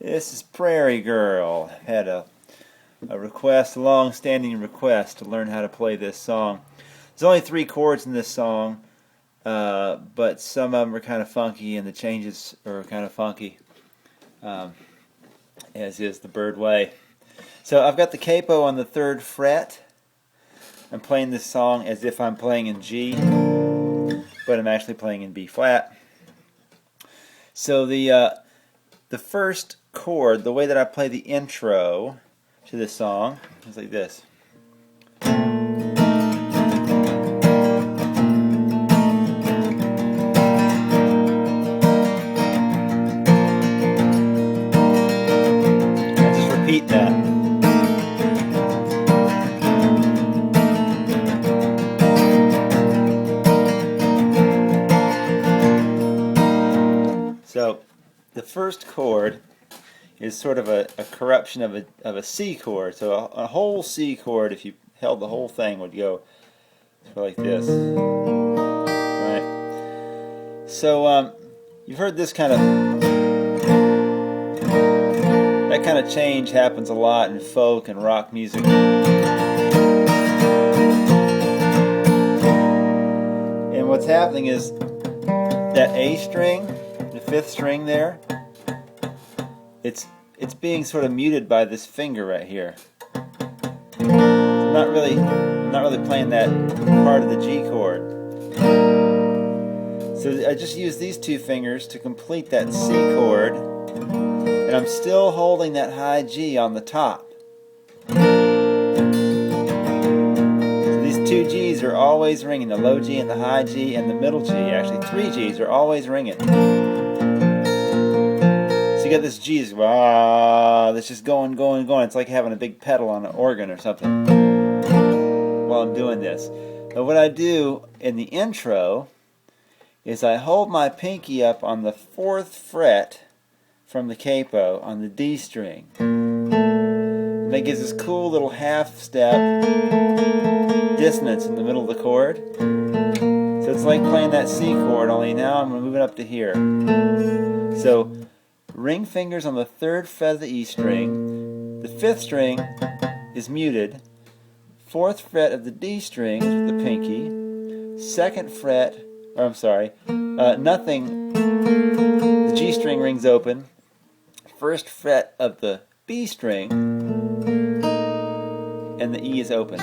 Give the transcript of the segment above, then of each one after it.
This is Prairie Girl. I had a request, a long-standing request to learn how to play this song. There's only 3 chords in this song, but some of them are kind of funky and the changes are kind of funky, as is the Byrd way. So I've got the capo on the 3rd fret. I'm playing this song as if I'm playing in G, but I'm actually playing in B flat. So the first chord, the way that I play the intro to this song is like this. I'll just repeat that. So the first chord is sort of a corruption of a C chord. So a whole C chord, if you held the whole thing, would go like this. Right? So you've heard this kind of, that kind of change happens a lot in folk and rock music. And what's happening is that A string, the 5th string there, it's being sort of muted by this finger right here. So I'm not really playing that part of the G chord. So I just use these 2 fingers to complete that C chord, and I'm still holding that high G on the top. So these 2 G's are always ringing, the low G and the high G and the middle G. Actually 3 G's are always ringing. You got this G that's just going. It's like having a big pedal on an organ or something while I'm doing this. But what I do in the intro is I hold my pinky up on the 4th fret from the capo on the D string. And that gives this cool little half step dissonance in the middle of the chord. So it's like playing that C chord, only now I'm moving up to here. So ring fingers on the 3rd fret of the E string. The 5th string is muted. 4th fret of the D string is with the pinky. 2nd fret, or I'm sorry, nothing. The G string rings open. 1st fret of the B string, and the E is open.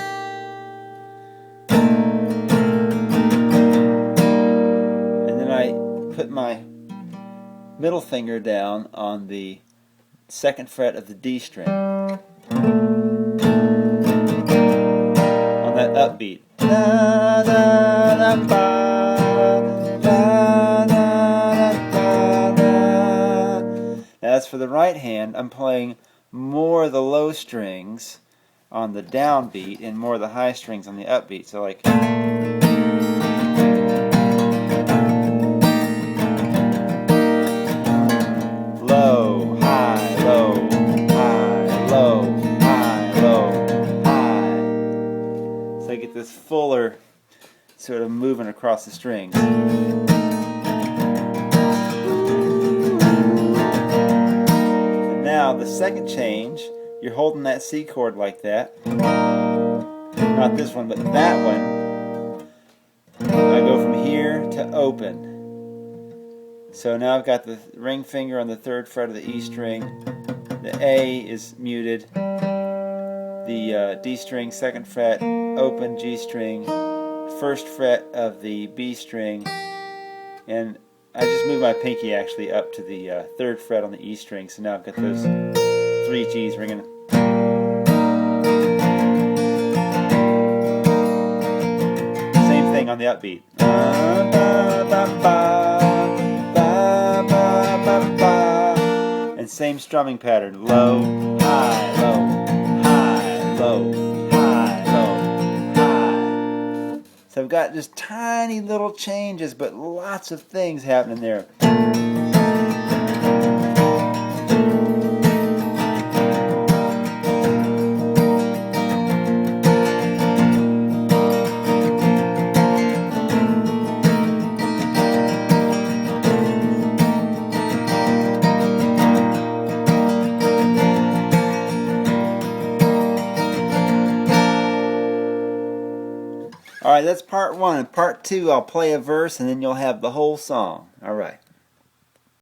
And then I put my middle finger down on the 2nd fret of the D string on that upbeat. Da, da, da, ba, da, da, da, da. Now as for the right hand, I'm playing more of the low strings on the downbeat and more of the high strings on the upbeat. So like low, high, low, high, low, high, low, high. So I get this fuller sort of movement across the strings. And now the second change, you're holding that C chord like that. Not this one, but that one. I go from here to open. So now I've got the ring finger on the 3rd fret of the E string. The A is muted. The D string, 2nd fret, open G string, 1st fret of the B string, and I just move my pinky actually up to the 3rd fret on the E string. So now I've got those 3 G's ringing. Same thing on the upbeat. And same strumming pattern, low, high, low, high, low, high, low, high. So I've got just tiny little changes, but lots of things happening there. Alright, that's part one. In part two, I'll play a verse and then you'll have the whole song. Alright.